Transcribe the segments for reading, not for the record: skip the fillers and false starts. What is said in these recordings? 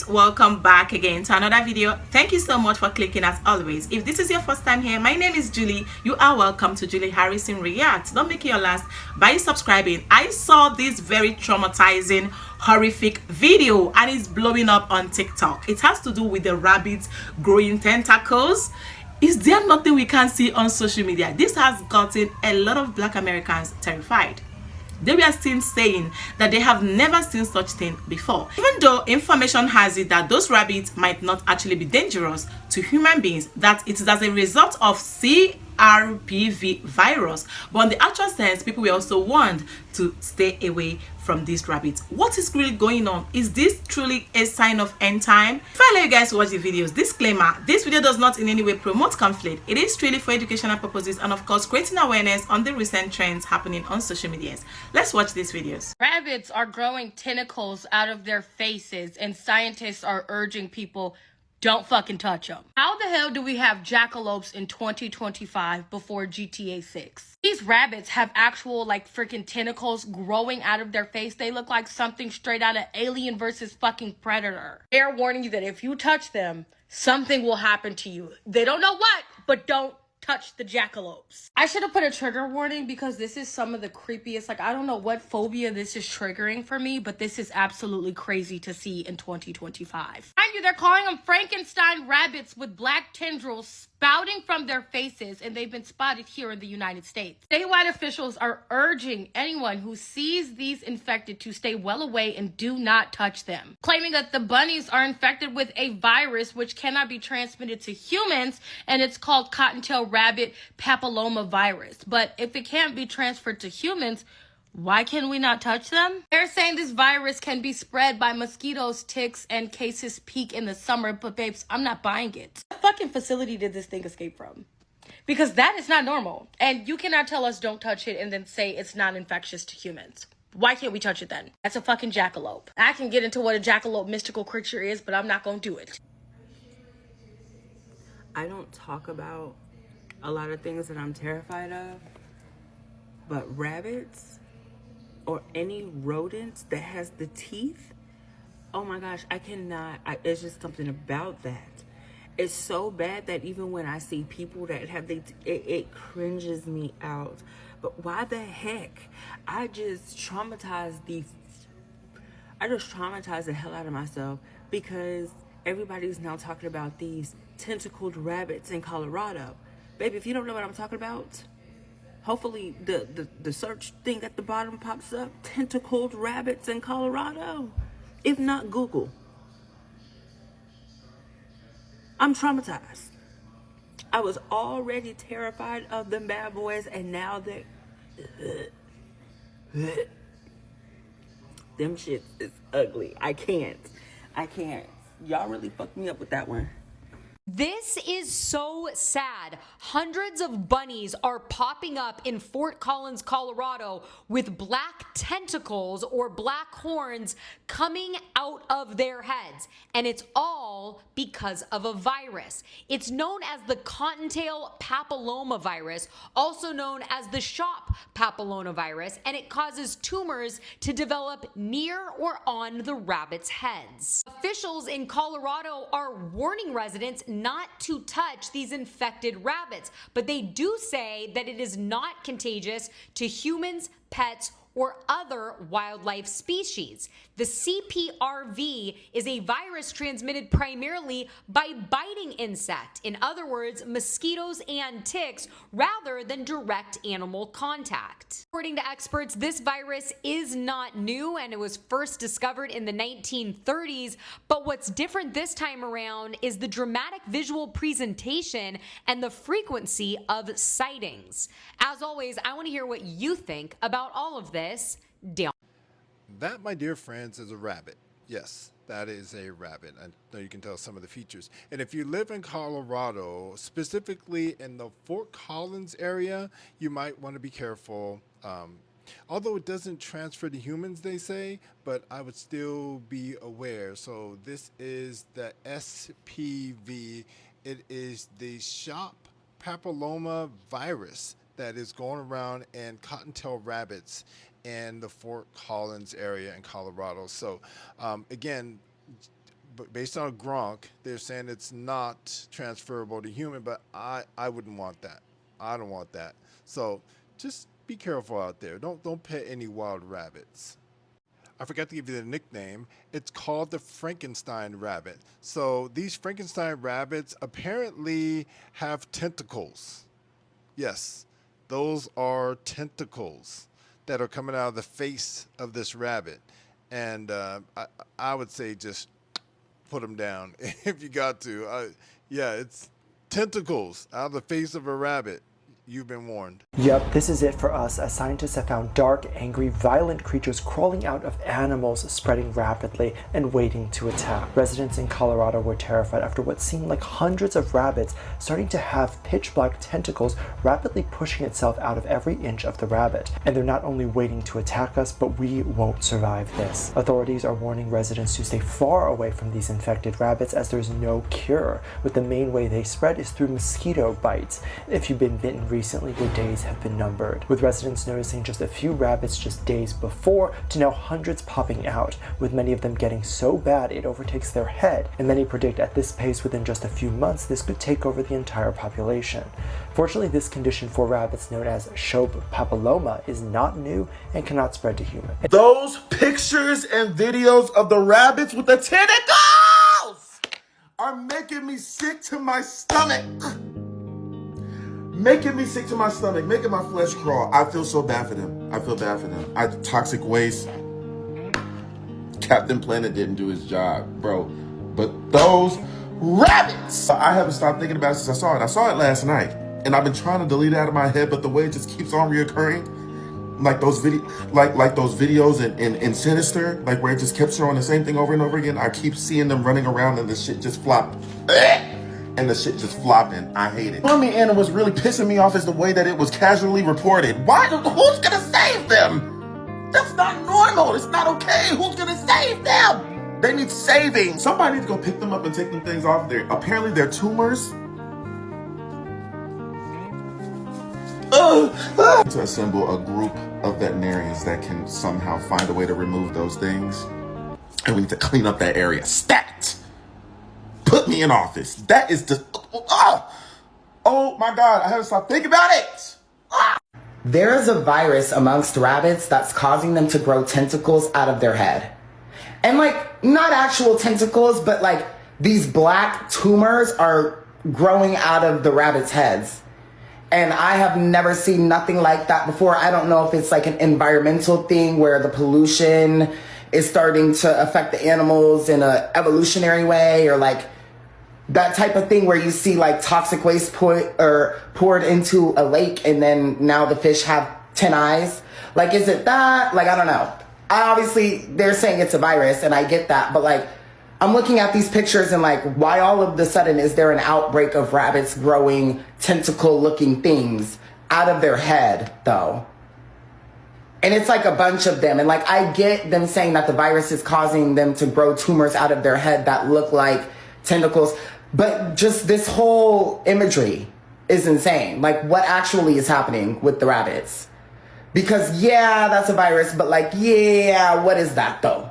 welcome back again to another video. Thank you so much for clicking as always. If this is your first time here, my name is Julie. You are welcome to Julie Harrison Reacts. Don't make it your last by subscribing. I saw this very traumatizing, horrific video and it's blowing up on TikTok. It has to do with the rabbits growing tentacles. Is there nothing we can see on social media? This has gotten a lot of Black Americans terrified. They were still saying that they have never seen such thing before, even though information has it that those rabbits might not actually be dangerous to human beings, that it is as a result of CRPV virus. But in the actual sense, people were also warned to stay away from these rabbits. What is really going on? Is this truly a sign of end time? Before I let you guys watch the videos, disclaimer, this video does not in any way promote conflict. It is truly for educational purposes and of course creating awareness on the recent trends happening on social medias. Let's watch these videos. Rabbits are growing tentacles out of their faces and scientists are urging people don't fucking touch them. How the hell do we have jackalopes in 2025 before GTA 6? These rabbits have actual like freaking tentacles growing out of their face. They look like something straight out of Alien versus fucking Predator. They're warning you that if you touch them, something will happen to you. They don't know what, but don't touch the jackalopes. I should have put a trigger warning because this is some of the creepiest, like I don't know what phobia this is triggering for me, but this is absolutely crazy to see in 2025. Mind you, they're calling them Frankenstein rabbits with black tendrils spouting from their faces, and they've been spotted here in the United States. Statewide officials are urging anyone who sees these infected to stay well away and do not touch them, claiming that the bunnies are infected with a virus which cannot be transmitted to humans, and it's called cottontail rabbit papilloma virus. But if it can't be transferred to humans, why can we not touch them? They're saying this virus can be spread by mosquitoes, ticks, and cases peak in the summer, but babes, I'm not buying it. What fucking facility did this thing escape from? Because that is not normal. And you cannot tell us don't touch it and then say it's not infectious to humans. Why can't we touch it then? That's a fucking jackalope. I can get into what a jackalope mystical creature is, but I'm not gonna do it. I don't talk about a lot of things that I'm terrified of, but rabbits or any rodents that has the teeth, oh my gosh, I cannot, it's just something about that. It's so bad that even when I see people that have it cringes me out. But why the heck? I just traumatize the hell out of myself because everybody's now talking about these tentacled rabbits in Colorado. Baby, if you don't know what I'm talking about, hopefully the search thing at the bottom pops up, tentacled rabbits in Colorado. If not, Google. I'm traumatized. I was already terrified of them bad boys and now they're... Them shit is ugly. I can't. Y'all really fucked me up with that one. This is so sad. Hundreds of bunnies are popping up in Fort Collins, Colorado with black tentacles or black horns coming out of their heads. And it's all because of a virus. It's known as the cottontail papilloma virus, also known as the shop papillomavirus, and it causes tumors to develop near or on the rabbits' heads. Officials in Colorado are warning residents not to touch these infected rabbits, but they do say that it is not contagious to humans, pets, or other wildlife species. The CPRV is a virus transmitted primarily by biting insect, in other words, mosquitoes and ticks, rather than direct animal contact. According to experts, this virus is not new and it was first discovered in the 1930s, but what's different this time around is the dramatic visual presentation and the frequency of sightings. As always, I want to hear what you think about all of this. That, my dear friends, is a rabbit. Yes, that is a rabbit. I know you can tell some of the features. And if you live in Colorado, specifically in the Fort Collins area, you might want to be careful. Although it doesn't transfer to humans, they say, but I would still be aware. So this is the SPV. It is the shop papilloma virus that is going around in cottontail rabbits in the Fort Collins area in Colorado. So again, based on Gronk, they're saying it's not transferable to human, but I wouldn't want that. I don't want that. So just be careful out there. Don't pet any wild rabbits. I forgot to give you the nickname. It's called the Frankenstein rabbit. So these Frankenstein rabbits apparently have tentacles. Yes, those are tentacles that are coming out of the face of this rabbit. And I would say just put them down if you got to. Yeah, it's tentacles out of the face of a rabbit. You've been warned. Yep, this is it for us, as scientists have found dark, angry, violent creatures crawling out of animals, spreading rapidly and waiting to attack. Residents in Colorado were terrified after what seemed like hundreds of rabbits starting to have pitch-black tentacles rapidly pushing itself out of every inch of the rabbit. And they're not only waiting to attack us, but we won't survive this. Authorities are warning residents to stay far away from these infected rabbits, as there's no cure, with the main way they spread is through mosquito bites. If you've been bitten recently, your days have been numbered, with residents noticing just a few rabbits just days before to now hundreds popping out, with many of them getting so bad it overtakes their head, and many predict at this pace within just a few months this could take over the entire population. Fortunately, this condition for rabbits known as Shope papilloma is not new and cannot spread to humans. Those pictures and videos of the rabbits with the tentacles are making me sick to my stomach. Making me sick to my stomach, making my flesh crawl. I feel so bad for them. I feel bad for them. Toxic waste. Captain Planet didn't do his job, bro. But those rabbits! I haven't stopped thinking about it since I saw it. I saw it last night. And I've been trying to delete it out of my head, but the way it just keeps on reoccurring. Like those videos in Sinister, like where it just kept showing the same thing over and over again. I keep seeing them running around and the shit just flopped. And the shit just flopping. I hate it. Mommy Anna was really pissing me off is the way that it was casually reported. Who's gonna save them? That's not normal. It's not okay. Who's gonna save them? They need saving. Somebody needs to go pick them up and take them things off there. Apparently they're tumors. To assemble a group of veterinarians that can somehow find a way to remove those things. And we need to clean up that area. Stat! Put me in office. That is just, oh my God, I haven't stopped thinking about it. There is a virus amongst rabbits that's causing them to grow tentacles out of their head. And like, not actual tentacles, but like these black tumors are growing out of the rabbits' heads. And I have never seen nothing like that before. I don't know if it's like an environmental thing where the pollution is starting to affect the animals in an evolutionary way, or like that type of thing where you see like toxic waste poured into a lake and then now the fish have 10 eyes. Like, is it that? Like, I don't know. Obviously, they're saying it's a virus and I get that, but like, I'm looking at these pictures and like, why all of a sudden is there an outbreak of rabbits growing tentacle looking things out of their head though? And it's like a bunch of them. And like, I get them saying that the virus is causing them to grow tumors out of their head that look like tentacles. But just this whole imagery is insane. Like, what actually is happening with the rabbits? Because yeah, that's a virus, but like, yeah, what is that though?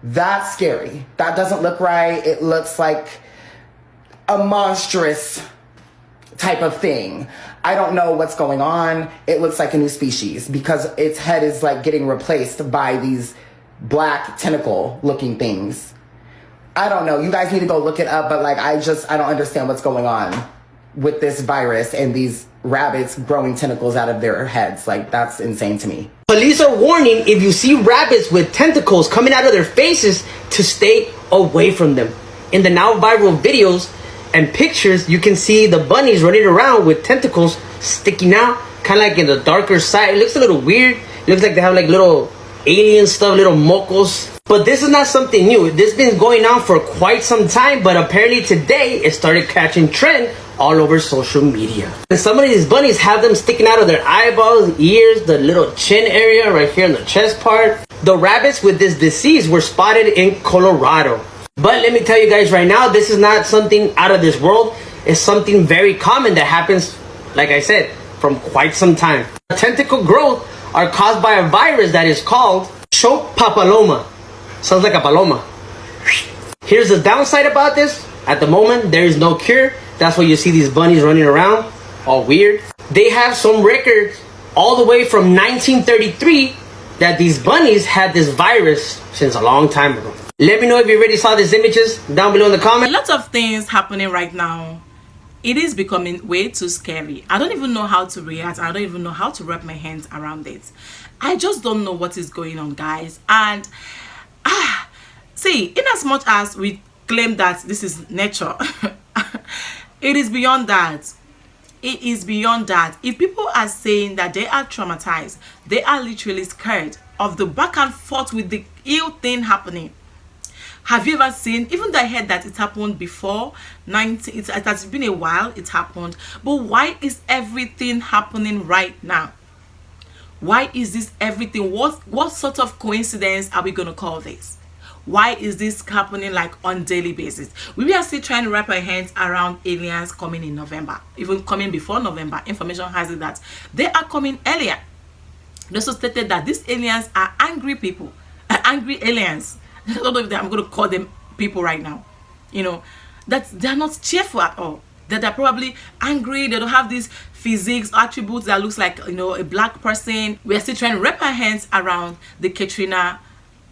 That's scary. That doesn't look right. It looks like a monstrous type of thing. I don't know what's going on. It looks like a new species because its head is like getting replaced by these black tentacle looking things. I don't know. You guys need to go look it up, but like, I don't understand what's going on with this virus and these rabbits growing tentacles out of their heads. Like, that's insane to me. Police are warning if you see rabbits with tentacles coming out of their faces to stay away from them. In the now viral videos and pictures, you can see the bunnies running around with tentacles sticking out, kind of like in the darker side. It looks a little weird. It looks like they have like little alien stuff, little mocos. But this is not something new. This has been going on for quite some time, but apparently today it started catching trend all over social media. And some of these bunnies have them sticking out of their eyeballs, ears, the little chin area right here in the chest part. The rabbits with this disease were spotted in Colorado. But let me tell you guys right now, this is not something out of this world. It's something very common that happens, like I said, from quite some time. Tentacle growth are caused by a virus that is called Shope papilloma. Sounds like a paloma. Here's the downside about this. At the moment, there is no cure. That's why you see these bunnies running around, all weird. They have some records all the way from 1933 that these bunnies had this virus since a long time ago. Let me know if you already saw these images down below in the comments. A lot of things happening right now. It is becoming way too scary. I don't even know how to react. I don't even know how to wrap my hands around it. I just don't know what is going on, guys. And see, in as much as we claim that this is nature, it is beyond that. It is beyond that. If people are saying that they are traumatized, they are literally scared of the back and forth with the ill thing happening. Have you ever seen, even though I heard that it happened before, it has been a while, it happened, but why is everything happening right now? Why is this everything? What sort of coincidence are we going to call this? Why is this happening like on daily basis? We are still trying to wrap our hands around aliens coming in November, even coming before November. Information has it that they are coming earlier. They also stated that these aliens are angry people, angry aliens. I don't know if I'm going to call them people right now. You know, that they're not cheerful at all. That they're probably angry. They don't have these physiques, attributes that looks like, you know, a black person. We are still trying to wrap our hands around the Katrina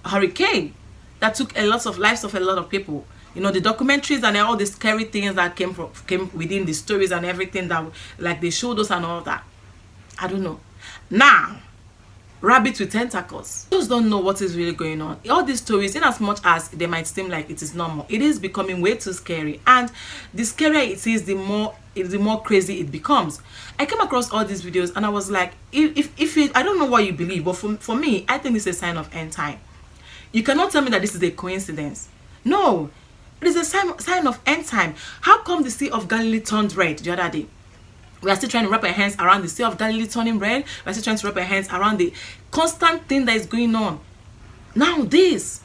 hurricane that took a lot of lives of a lot of people. You know, the documentaries and all the scary things that came within the stories and everything that like they showed us and all that. I don't know. Now, rabbits with tentacles. I just don't know what is really going on. All these stories, in as much as they might seem like it is normal, it is becoming way too scary. And the scarier it is, the more crazy it becomes. I came across all these videos and I was like, I don't know what you believe, but for me, I think it's a sign of end time. You cannot tell me that this is a coincidence. No, it is a sign of end time. How come the Sea of Galilee turned red the other day? We are still trying to wrap our hands around the Sea of Galilee turning red. We are still trying to wrap our hands around the constant thing that is going on. Now this,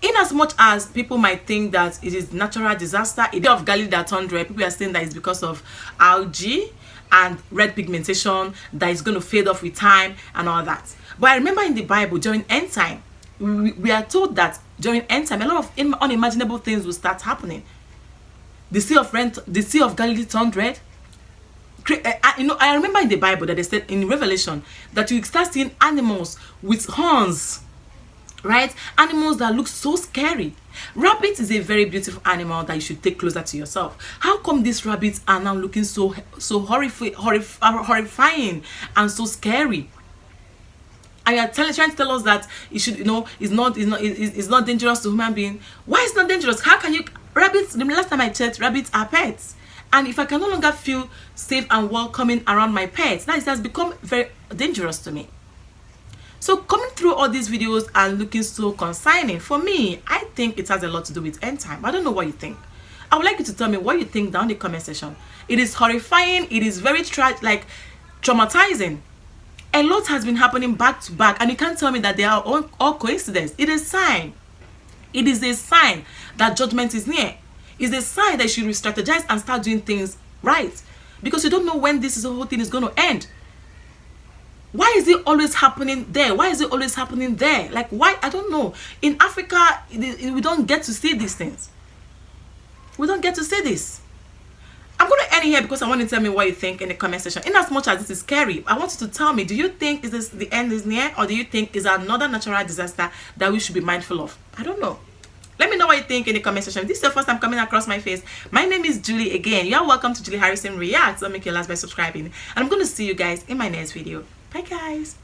in as much as people might think that it is natural disaster, a Sea of Galilee that turned red, people are saying that it's because of algae and red pigmentation that is going to fade off with time and all that. But I remember in the Bible during end time, we are told that during end time, a lot of unimaginable things will start happening. The Sea of Galilee turned red. You know, I remember in the Bible that they said in Revelation that you start seeing animals with horns, right? Animals that look so scary. Rabbit is a very beautiful animal that you should take closer to yourself. How come these rabbits are now looking so horrifying and so scary? And you're trying to tell us that it should, you know, it's not dangerous to human being. Why is it not dangerous? How can you? Rabbits, the last time I checked, rabbits are pets. And if I can no longer feel safe and welcoming around my pets, that has become very dangerous to me. So coming through all these videos and looking so concerning, for me, I think it has a lot to do with end time. I don't know what you think. I would like you to tell me what you think down in the comment section. It is horrifying. It is very traumatizing. A lot has been happening back to back, and you can't tell me that they are all coincidence. It is a sign. It is a sign that judgment is near. It's a sign that you should re-strategize and start doing things right, because you don't know when this whole thing is going to end. Why is it always happening there? Why is it always happening there? Like, why? I don't know. In Africa, we don't get to see these things. We don't get to see this. I'm going to end here because I want you to tell me what you think in the comment section. In as much as this is scary, I want you to tell me, do you think the end is near, or do you think it's another natural disaster that we should be mindful of? I don't know. Let me know what you think in the comment section. If this is the first time coming across my face, my name is Julie again. You are welcome to Julie Harrison Reacts. Don't make your last by subscribing. And I'm going to see you guys in my next video. Bye, guys.